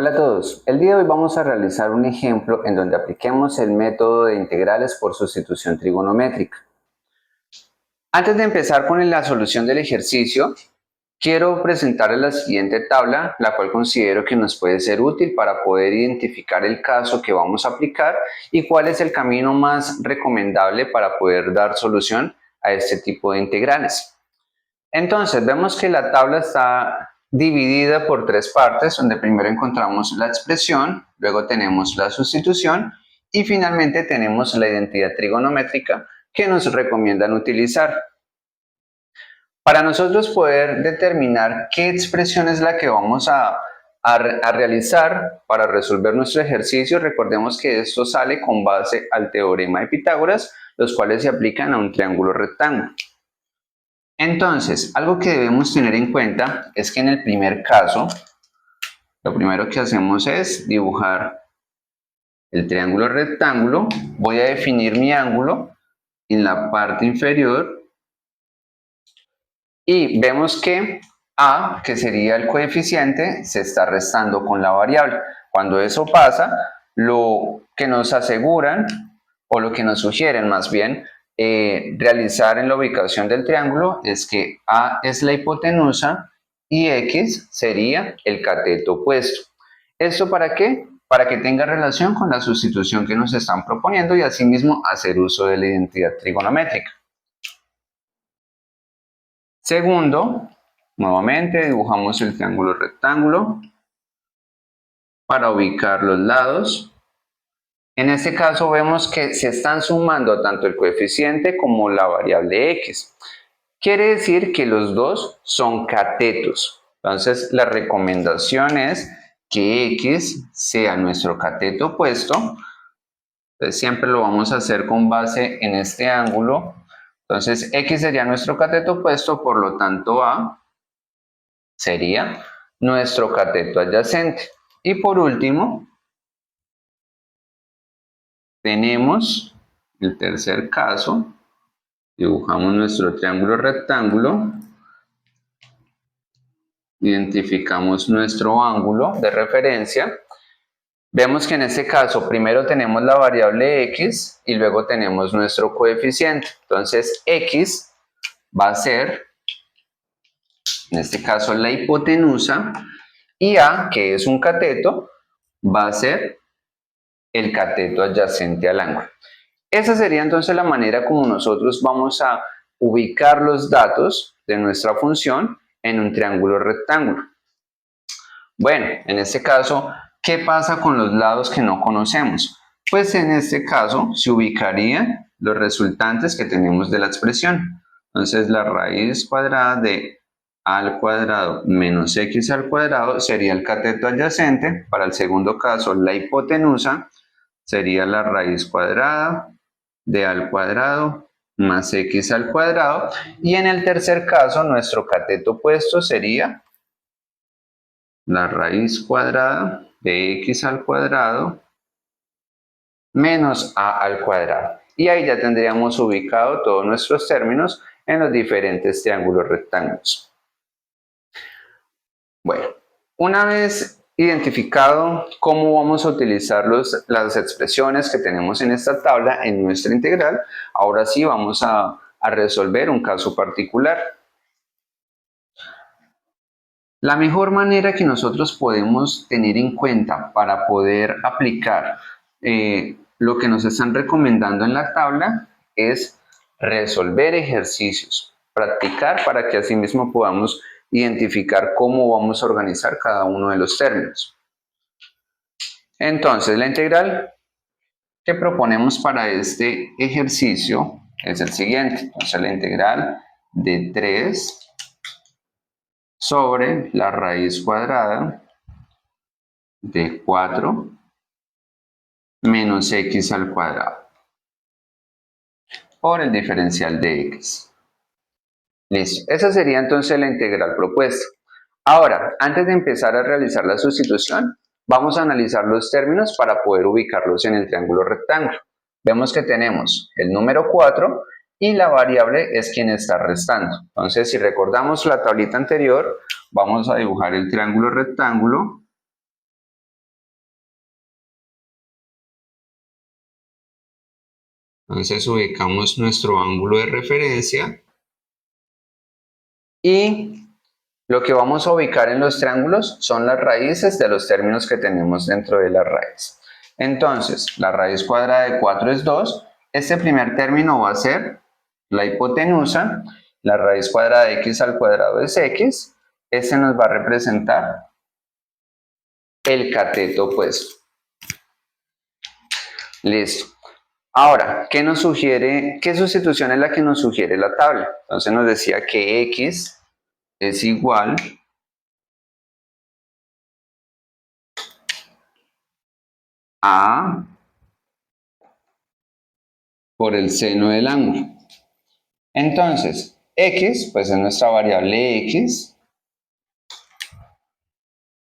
Hola a todos, el día de hoy vamos a realizar un ejemplo en donde apliquemos el método de integrales por sustitución trigonométrica. Antes de empezar con la solución del ejercicio, quiero presentarles la siguiente tabla, la cual considero que nos puede ser útil para poder identificar el caso que vamos a aplicar y cuál es el camino más recomendable para poder dar solución a este tipo de integrales. Entonces, vemos que la tabla está dividida por tres partes, donde primero encontramos la expresión, luego tenemos la sustitución y finalmente tenemos la identidad trigonométrica que nos recomiendan utilizar. Para nosotros poder determinar qué expresión es la que vamos a realizar para resolver nuestro ejercicio, recordemos que esto sale con base al teorema de Pitágoras, los cuales se aplican a un triángulo rectángulo. Entonces, algo que debemos tener en cuenta es que en el primer caso, lo primero que hacemos es dibujar el triángulo rectángulo. Voy a definir mi ángulo en la parte inferior y vemos que A, que sería el coeficiente, se está restando con la variable. Cuando eso pasa, lo que nos aseguran o lo que nos sugieren más bien realizar en la ubicación del triángulo es que A es la hipotenusa y X sería el cateto opuesto. ¿Esto para qué? Para que tenga relación con la sustitución que nos están proponiendo y asimismo hacer uso de la identidad trigonométrica. Segundo, nuevamente dibujamos el triángulo rectángulo para ubicar los lados. En este caso vemos que se están sumando tanto el coeficiente como la variable x. Quiere decir que los dos son catetos. Entonces la recomendación es que x sea nuestro cateto opuesto. Entonces siempre lo vamos a hacer con base en este ángulo. Entonces x sería nuestro cateto opuesto, por lo tanto a sería nuestro cateto adyacente. Y por último, tenemos el tercer caso. Dibujamos nuestro triángulo rectángulo. Identificamos nuestro ángulo de referencia. Vemos que en este caso primero tenemos la variable x y luego tenemos nuestro coeficiente. Entonces x va a ser, en este caso, la hipotenusa, y a, que es un cateto, va a ser el cateto adyacente al ángulo. Esa sería entonces la manera como nosotros vamos a ubicar los datos de nuestra función en un triángulo rectángulo. Bueno, en este caso, ¿qué pasa con los lados que no conocemos? Pues en este caso se ubicarían los resultantes que tenemos de la expresión. Entonces la raíz cuadrada de a al cuadrado menos x al cuadrado sería el cateto adyacente. Para el segundo caso, la hipotenusa sería la raíz cuadrada de a al cuadrado más x al cuadrado. Y en el tercer caso, nuestro cateto opuesto sería la raíz cuadrada de x al cuadrado menos a al cuadrado. Y ahí ya tendríamos ubicado todos nuestros términos en los diferentes triángulos rectángulos. Bueno, una vez identificado cómo vamos a utilizar las expresiones que tenemos en esta tabla en nuestra integral, ahora sí vamos a resolver un caso particular. La mejor manera que nosotros podemos tener en cuenta para poder aplicar lo que nos están recomendando en la tabla es resolver ejercicios, practicar para que asimismo podamos identificar cómo vamos a organizar cada uno de los términos. Entonces, la integral que proponemos para este ejercicio es el siguiente. Entonces, la integral de 3 sobre la raíz cuadrada de 4 menos x al cuadrado por el diferencial de x. Listo, esa sería entonces la integral propuesta. Ahora, antes de empezar a realizar la sustitución, vamos a analizar los términos para poder ubicarlos en el triángulo rectángulo. Vemos que tenemos el número 4 y la variable es quien está restando. Entonces, si recordamos la tablita anterior, vamos a dibujar el triángulo rectángulo Entonces ubicamos nuestro ángulo de referencia y lo que vamos a ubicar en los triángulos son las raíces de los términos que tenemos dentro de la raíz. Entonces, la raíz cuadrada de 4 es 2. Este primer término va a ser la hipotenusa. La raíz cuadrada de x al cuadrado es x. Este nos va a representar el cateto opuesto. Listo. Ahora, ¿qué nos sugiere? ¿Qué sustitución es la que nos sugiere la tabla? Entonces nos decía que x es igual a por el seno del ángulo. Entonces, x, pues es nuestra variable x.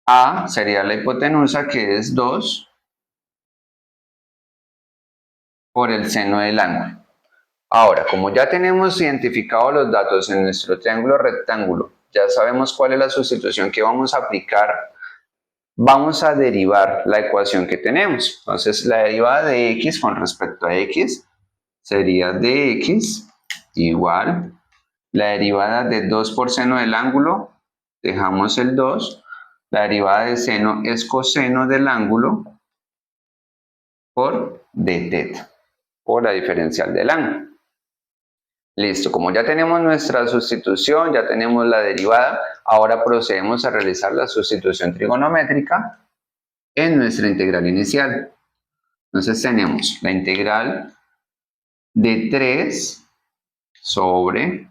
A sería la hipotenusa, que es 2 por el seno del ángulo. Ahora, como ya tenemos identificados los datos en nuestro triángulo rectángulo, ya sabemos cuál es la sustitución que vamos a aplicar, vamos a derivar la ecuación que tenemos. Entonces, la derivada de x con respecto a x sería dx igual la derivada de 2 por seno del ángulo, dejamos el 2, la derivada de seno es coseno del ángulo por d teta, o la diferencial del ángulo. Listo, como ya tenemos nuestra sustitución, ya tenemos la derivada, ahora procedemos a realizar la sustitución trigonométrica en nuestra integral inicial. Entonces tenemos la integral de 3 sobre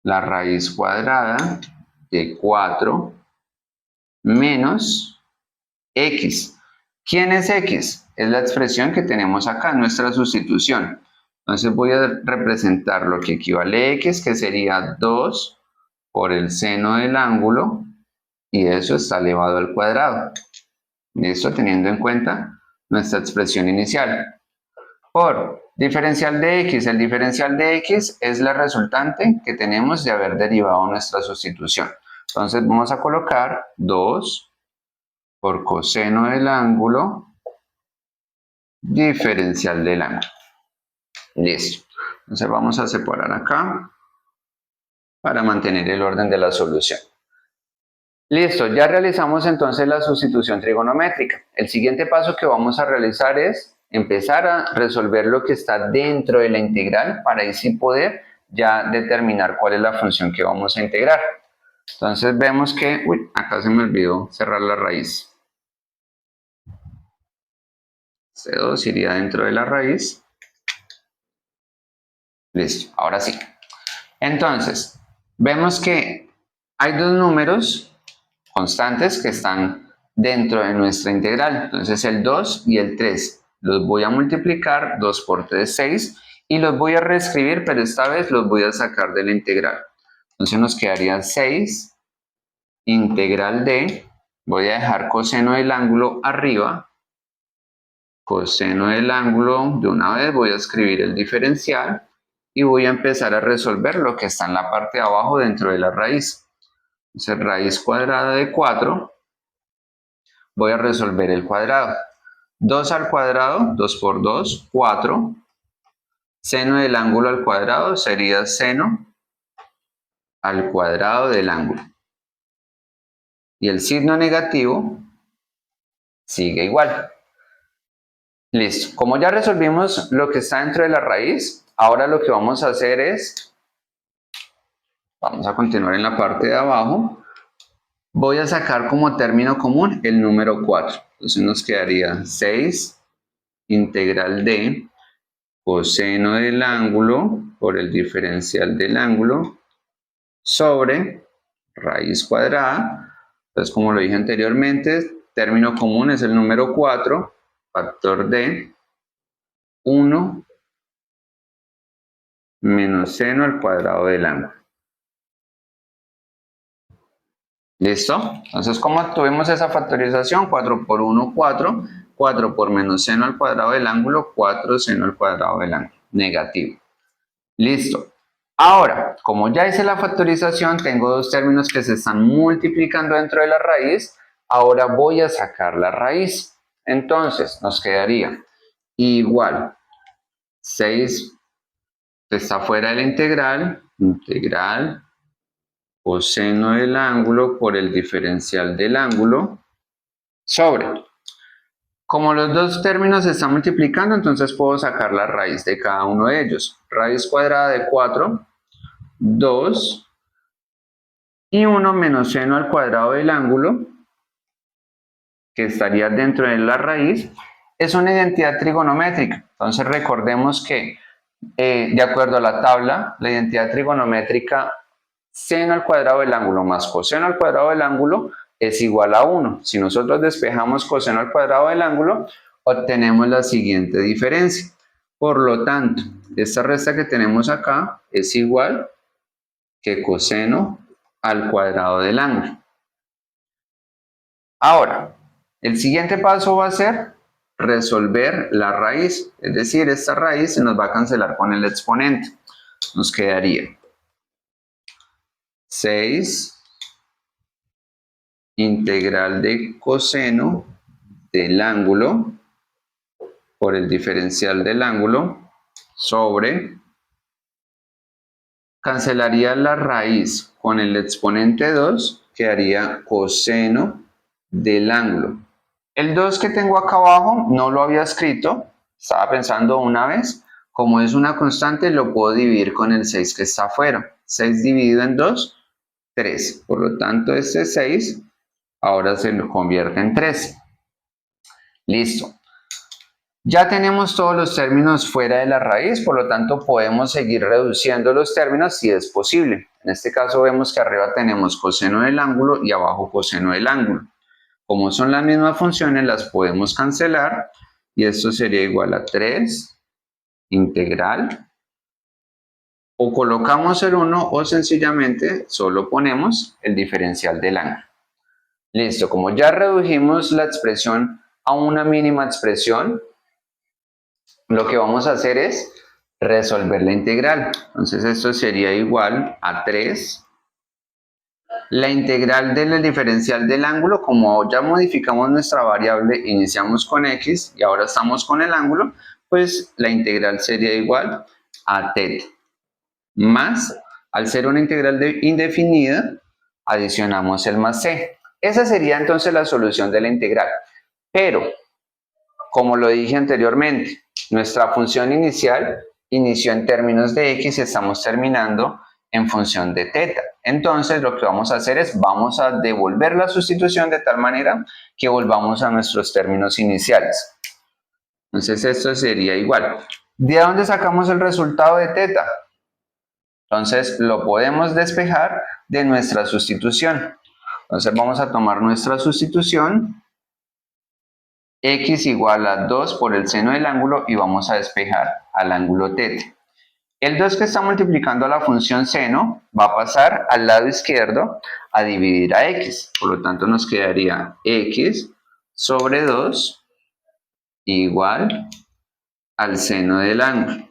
la raíz cuadrada de 4 menos x. ¿Quién es x? Es la expresión que tenemos acá, nuestra sustitución. Entonces voy a representar lo que equivale a x, que sería 2 por el seno del ángulo, y eso está elevado al cuadrado. Esto teniendo en cuenta nuestra expresión inicial. Por diferencial de x, el diferencial de x es la resultante que tenemos de haber derivado nuestra sustitución. Entonces vamos a colocar 2 por coseno del ángulo diferencial del ángulo. Listo. Entonces vamos a separar acá para mantener el orden de la solución. Listo, ya realizamos entonces la sustitución trigonométrica. El siguiente paso que vamos a realizar es empezar a resolver lo que está dentro de la integral para así poder ya determinar cuál es la función que vamos a integrar. Entonces vemos que, acá se me olvidó cerrar la raíz. C2 iría dentro de la raíz. Listo, ahora sí. Entonces, vemos que hay dos números constantes que están dentro de nuestra integral. Entonces el 2 y el 3 los voy a multiplicar, 2 por 3, 6, y los voy a reescribir, pero esta vez los voy a sacar de la integral. Entonces nos quedaría 6 integral de, voy a dejar coseno del ángulo arriba, coseno del ángulo, de una vez voy a escribir el diferencial y voy a empezar a resolver lo que está en la parte de abajo dentro de la raíz. Entonces raíz cuadrada de 4, voy a resolver el cuadrado. 2 al cuadrado, 2 por 2, 4. Seno del ángulo al cuadrado sería seno al cuadrado del ángulo. Y el signo negativo sigue igual. Listo. Como ya resolvimos lo que está dentro de la raíz, ahora lo que vamos a hacer es, vamos a continuar en la parte de abajo, voy a sacar como término común el número 4. Entonces nos quedaría 6 integral de coseno del ángulo por el diferencial del ángulo sobre raíz cuadrada. Entonces, como lo dije anteriormente, término común es el número 4, factor de 1 menos seno al cuadrado del ángulo. ¿Listo? Entonces, ¿cómo obtuvimos esa factorización? 4 por 1, 4. 4 por menos seno al cuadrado del ángulo, 4 seno al cuadrado del ángulo. Negativo. Listo. Ahora, como ya hice la factorización, tengo dos términos que se están multiplicando dentro de la raíz. Ahora voy a sacar la raíz. Entonces, nos quedaría igual 6 está fuera de la integral, integral coseno del ángulo por el diferencial del ángulo sobre. Como los dos términos se están multiplicando, entonces puedo sacar la raíz de cada uno de ellos. Raíz cuadrada de 4, 2 y 1 menos seno al cuadrado del ángulo, que estaría dentro de la raíz, es una identidad trigonométrica. Entonces recordemos que de acuerdo a la tabla, la identidad trigonométrica seno al cuadrado del ángulo más coseno al cuadrado del ángulo es igual a 1. Si nosotros despejamos coseno al cuadrado del ángulo, obtenemos la siguiente diferencia. Por lo tanto, esta resta que tenemos acá es igual que coseno al cuadrado del ángulo. Ahora, el siguiente paso va a ser resolver la raíz, es decir, esta raíz se nos va a cancelar con el exponente. Nos quedaría 6 integral de coseno del ángulo por el diferencial del ángulo sobre, cancelaría la raíz con el exponente 2, quedaría coseno del ángulo. El 2 que tengo acá abajo no lo había escrito, estaba pensando una vez, como es una constante lo puedo dividir con el 6 que está afuera. 6 dividido en 2, 3. Por lo tanto este 6 ahora se lo convierte en 3. Listo. Ya tenemos todos los términos fuera de la raíz, por lo tanto podemos seguir reduciendo los términos si es posible. En este caso vemos que arriba tenemos coseno del ángulo y abajo coseno del ángulo. Como son las mismas funciones, las podemos cancelar y esto sería igual a 3 integral. O colocamos el 1 o sencillamente solo ponemos el diferencial del ángulo. Listo, como ya redujimos la expresión a una mínima expresión, lo que vamos a hacer es resolver la integral. Entonces esto sería igual a 3. La integral del diferencial del ángulo, como ya modificamos nuestra variable, iniciamos con x y ahora estamos con el ángulo, pues la integral sería igual a θ. Más, al ser una integral indefinida, adicionamos el más c. Esa sería entonces la solución de la integral. Pero, como lo dije anteriormente, nuestra función inicial inició en términos de x y estamos terminando en función de θ. Entonces lo que vamos a hacer es, vamos a devolver la sustitución de tal manera que volvamos a nuestros términos iniciales. Entonces esto sería igual. ¿De dónde sacamos el resultado de θ? Entonces lo podemos despejar de nuestra sustitución. Entonces vamos a tomar nuestra sustitución, x igual a 2 por el seno del ángulo y vamos a despejar al ángulo θ. El 2 que está multiplicando a la función seno va a pasar al lado izquierdo a dividir a x. Por lo tanto nos quedaría x sobre 2 igual al seno del ángulo.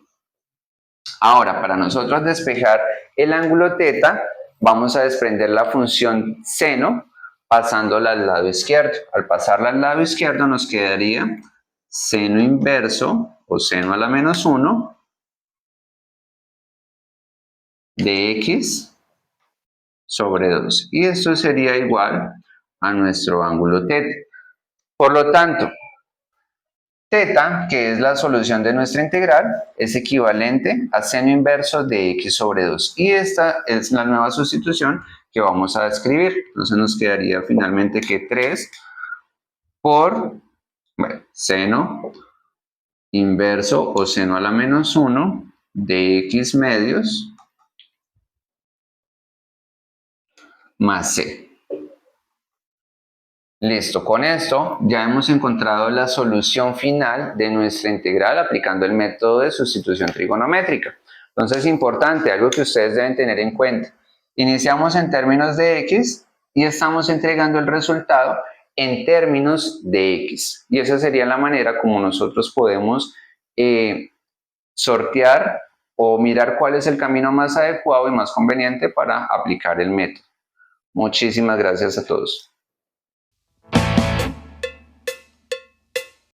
Ahora, para nosotros despejar el ángulo θ, vamos a desprender la función seno pasándola al lado izquierdo. Al pasarla al lado izquierdo nos quedaría seno inverso o seno a la menos 1 de x sobre 2. Y esto sería igual a nuestro ángulo θ. Por lo tanto, θ, que es la solución de nuestra integral, es equivalente a seno inverso de x sobre 2. Y esta es la nueva sustitución que vamos a describir. Entonces nos quedaría finalmente que 3 por seno inverso o seno a la menos 1 de x medios más c. Listo, con esto ya hemos encontrado la solución final de nuestra integral aplicando el método de sustitución trigonométrica. Entonces es importante, algo que ustedes deben tener en cuenta. Iniciamos en términos de x y estamos entregando el resultado en términos de x. Y esa sería la manera como nosotros podemos sortear o mirar cuál es el camino más adecuado y más conveniente para aplicar el método. Muchísimas gracias a todos.